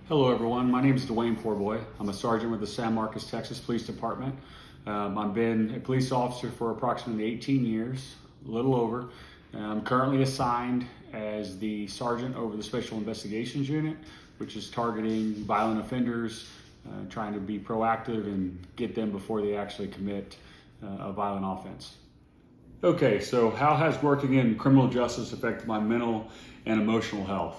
Hello everyone, my name is Dwayne Poorboy. I'm a sergeant with the San Marcos, Texas Police Department. I've been a police officer for approximately 18 years, a little over. I'm currently assigned as the sergeant over the Special Investigations Unit, which is targeting violent offenders, trying to be proactive and get them before they actually commit a violent offense. Okay, so how has working in criminal justice affected my mental and emotional health?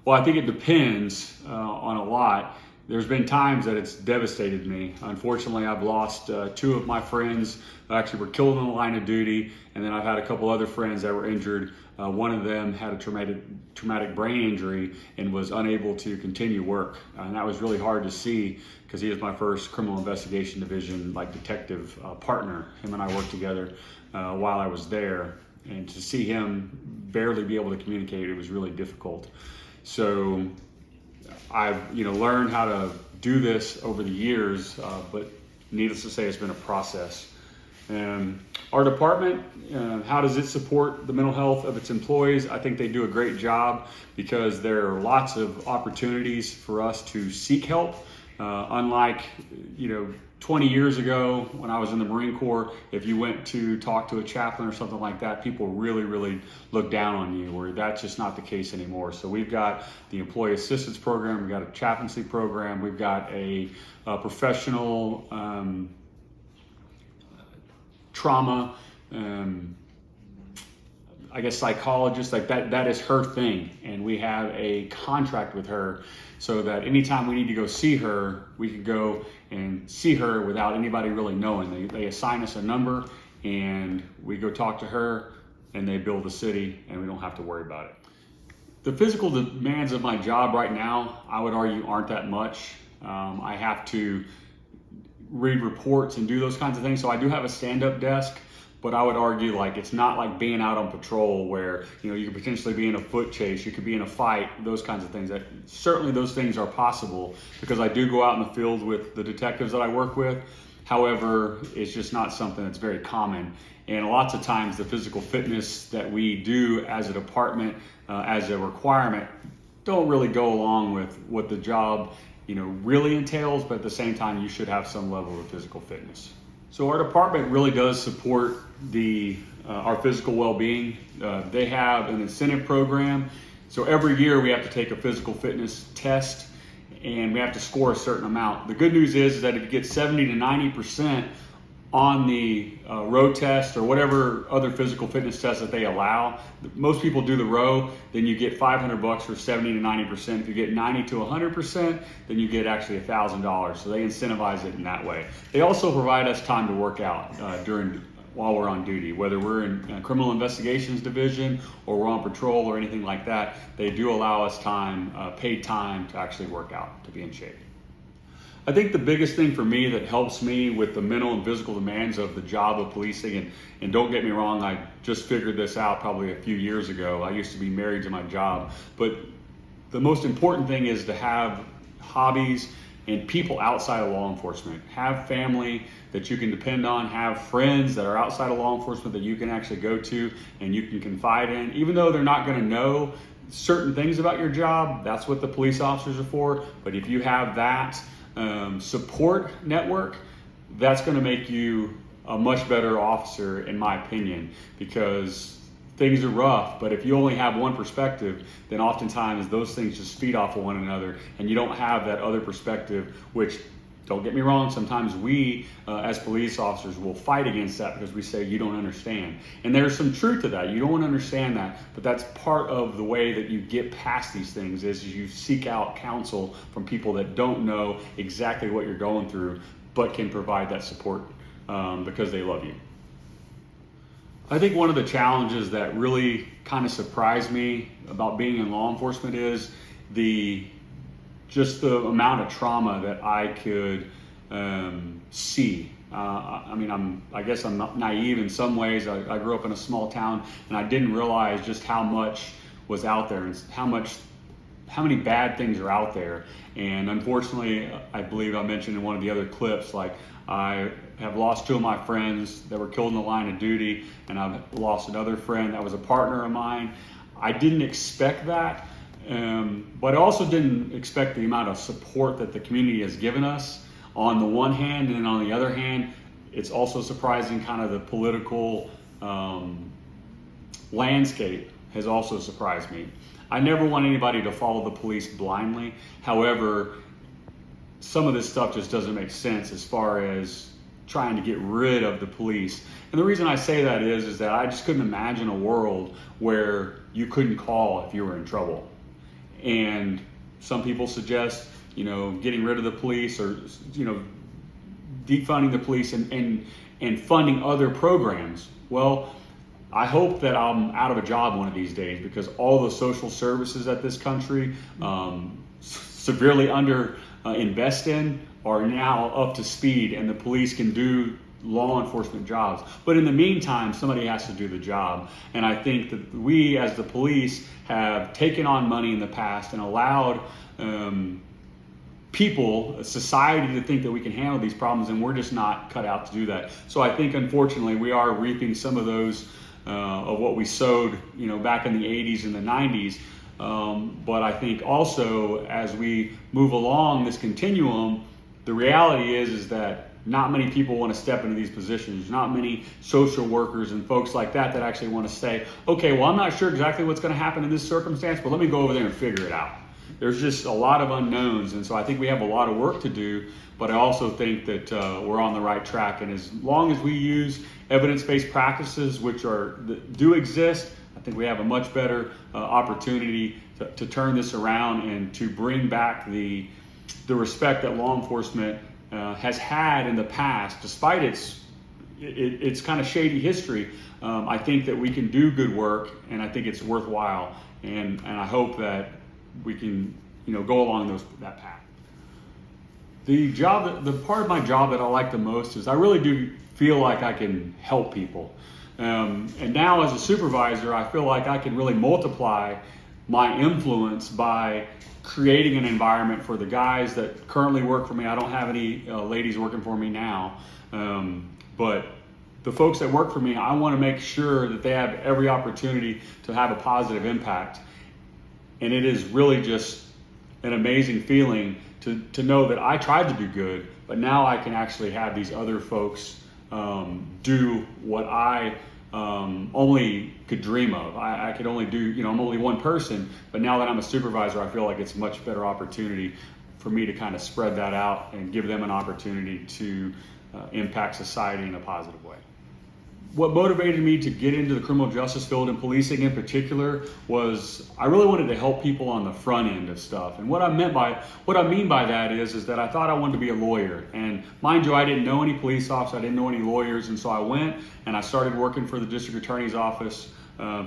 Well, I think it depends on a lot. There's been times that it's devastated me. Unfortunately, I've lost two of my friends who actually were killed in the line of duty, and then I've had a couple other friends that were injured. One of them had a traumatic brain injury and was unable to continue work. And that was really hard to see because he was my first criminal investigation division detective partner. Him and I worked together while I was there. And to see him barely be able to communicate, it was really difficult. So I've learned how to do this over the years, but needless to say, it's been a process. Our department, how does it support the mental health of its employees? I think they do a great job because there are lots of opportunities for us to seek help. Unlike 20 years ago when I was in the Marine Corps, if you went to talk to a chaplain or something like that, people really looked down on you, where that's just not the case anymore. So we've got the employee assistance program, we've got a chaplaincy program, we've got a professional trauma, psychologist, that is her thing. And we have a contract with her so that anytime we need to go see her, we can go and see her without anybody really knowing. They assign us a number and we go talk to her and they bill the city and we don't have to worry about it. The physical demands of my job right now, I would argue, aren't that much. I have to read reports and do those kinds of things. So I do have a stand-up desk, but I would argue it's not like being out on patrol where you could potentially be in a foot chase, you could be in a fight, those kinds of things. Certainly those things are possible because I do go out in the field with the detectives that I work with. However, it's just not something that's very common. And lots of times the physical fitness that we do as a department, as a requirement, don't really go along with what the job really entails, but at the same time, you should have some level of physical fitness. So our department really does support our physical well-being. They have an incentive program. So every year we have to take a physical fitness test and we have to score a certain amount. The good news is that if you get 70 to 90% on the row test or whatever other physical fitness tests that they allow, most people do the row, then you get $500 for 70 to 90%. If you get 90 to 100%, then you get actually $1,000. So they incentivize it in that way. They also provide us time to work out while we're on duty, whether we're in a criminal investigations division or we're on patrol or anything like that. They do allow us time, paid time, to actually work out, to be in shape. I think the biggest thing for me that helps me with the mental and physical demands of the job of policing, and don't get me wrong, I just figured this out probably a few years ago. I used to be married to my job, but the most important thing is to have hobbies and people outside of law enforcement. Have family that you can depend on, have friends that are outside of law enforcement that you can actually go to and you can confide in. Even though they're not gonna know certain things about your job, that's what the police officers are for. But if you have that support network, that's going to make you a much better officer, in my opinion, because things are rough, but if you only have one perspective, then oftentimes those things just feed off of one another and you don't have that other perspective, which, don't get me wrong, sometimes we as police officers will fight against that because we say you don't understand. And there's some truth to that. You don't understand that, but that's part of the way that you get past these things is you seek out counsel from people that don't know exactly what you're going through, but can provide that support because they love you. I think one of the challenges that really kind of surprised me about being in law enforcement is just the amount of trauma that I could see. I guess I'm naive in some ways. I grew up in a small town and I didn't realize just how much was out there and how many bad things are out there. And unfortunately, I believe I mentioned in one of the other clips, I have lost two of my friends that were killed in the line of duty, and I've lost another friend that was a partner of mine. I didn't expect that. But I also didn't expect the amount of support that the community has given us on the one hand, and then on the other hand, it's also surprising kind of the political landscape has also surprised me. I never want anybody to follow the police blindly. However, some of this stuff just doesn't make sense as far as trying to get rid of the police. And the reason I say that is that I just couldn't imagine a world where you couldn't call if you were in trouble. And some people suggest, getting rid of the police, or, defunding the police and funding other programs. Well, I hope that I'm out of a job one of these days, because all the social services that this country severely under invest in are now up to speed, and the police can do law enforcement jobs. But in the meantime, somebody has to do the job. And I think that we as the police have taken on money in the past and allowed people, society, to think that we can handle these problems, and we're just not cut out to do that. So I think, unfortunately, we are reaping some of those of what we sowed, back in the 80s and the 90s. But I think also, as we move along this continuum, the reality is that not many people want to step into these positions. Not many social workers and folks like that actually want to say, okay, well, I'm not sure exactly what's going to happen in this circumstance, but let me go over there and figure it out. There's just a lot of unknowns, and so I think we have a lot of work to do, but I also think that we're on the right track. And as long as we use evidence-based practices, which do exist, I think we have a much better opportunity to turn this around and to bring back the respect that law enforcement has had in the past, despite its kind of shady history. I think that we can do good work, and I think it's worthwhile, and I hope that we can go along that path. The part of my job that I like the most is I really do feel like I can help people. And now as a supervisor, I feel like I can really multiply my influence by creating an environment for the guys that currently work for me. I don't have any ladies working for me now, but the folks that work for me, I want to make sure that they have every opportunity to have a positive impact. And it is really just an amazing feeling to know that I tried to do good, but now I can actually have these other folks do what I only could dream of. I could only do, I'm only one person, but now that I'm a supervisor, I feel like it's a much better opportunity for me to kind of spread that out and give them an opportunity to impact society in a positive way. What motivated me to get into the criminal justice field and policing in particular was I really wanted to help people on the front end of stuff. And what I mean by that is that I thought I wanted to be a lawyer. And mind you, I didn't know any police officers, I didn't know any lawyers, and so I went and I started working for the district attorney's office,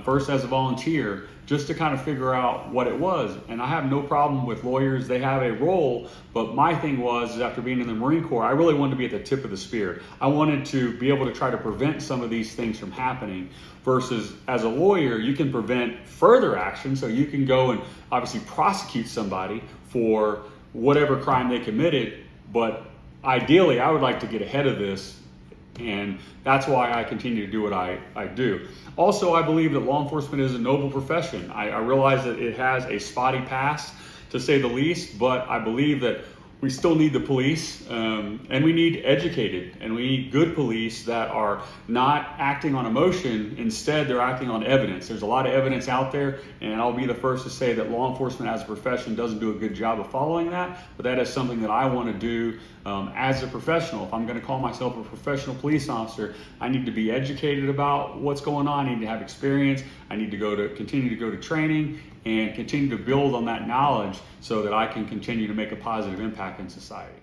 first as a volunteer, just to kind of figure out what it was. And I have no problem with lawyers, they have a role, but my thing was, after being in the Marine Corps, I really wanted to be at the tip of the spear. I wanted to be able to try to prevent some of these things from happening, versus as a lawyer, you can prevent further action, so you can go and obviously prosecute somebody for whatever crime they committed, but ideally I would like to get ahead of this. And that's why I continue to do what I do. Also, I believe that law enforcement is a noble profession. I realize that it has a spotty past, to say the least, but I believe that we still need the police, and we need educated, and we need good police that are not acting on emotion. Instead, they're acting on evidence. There's a lot of evidence out there, and I'll be the first to say that law enforcement as a profession doesn't do a good job of following that, but that is something that I want to do as a professional. If I'm going to call myself a professional police officer, I need to be educated about what's going on. I need to have experience. I need to continue to go to training and continue to build on that knowledge so that I can continue to make a positive impact in society.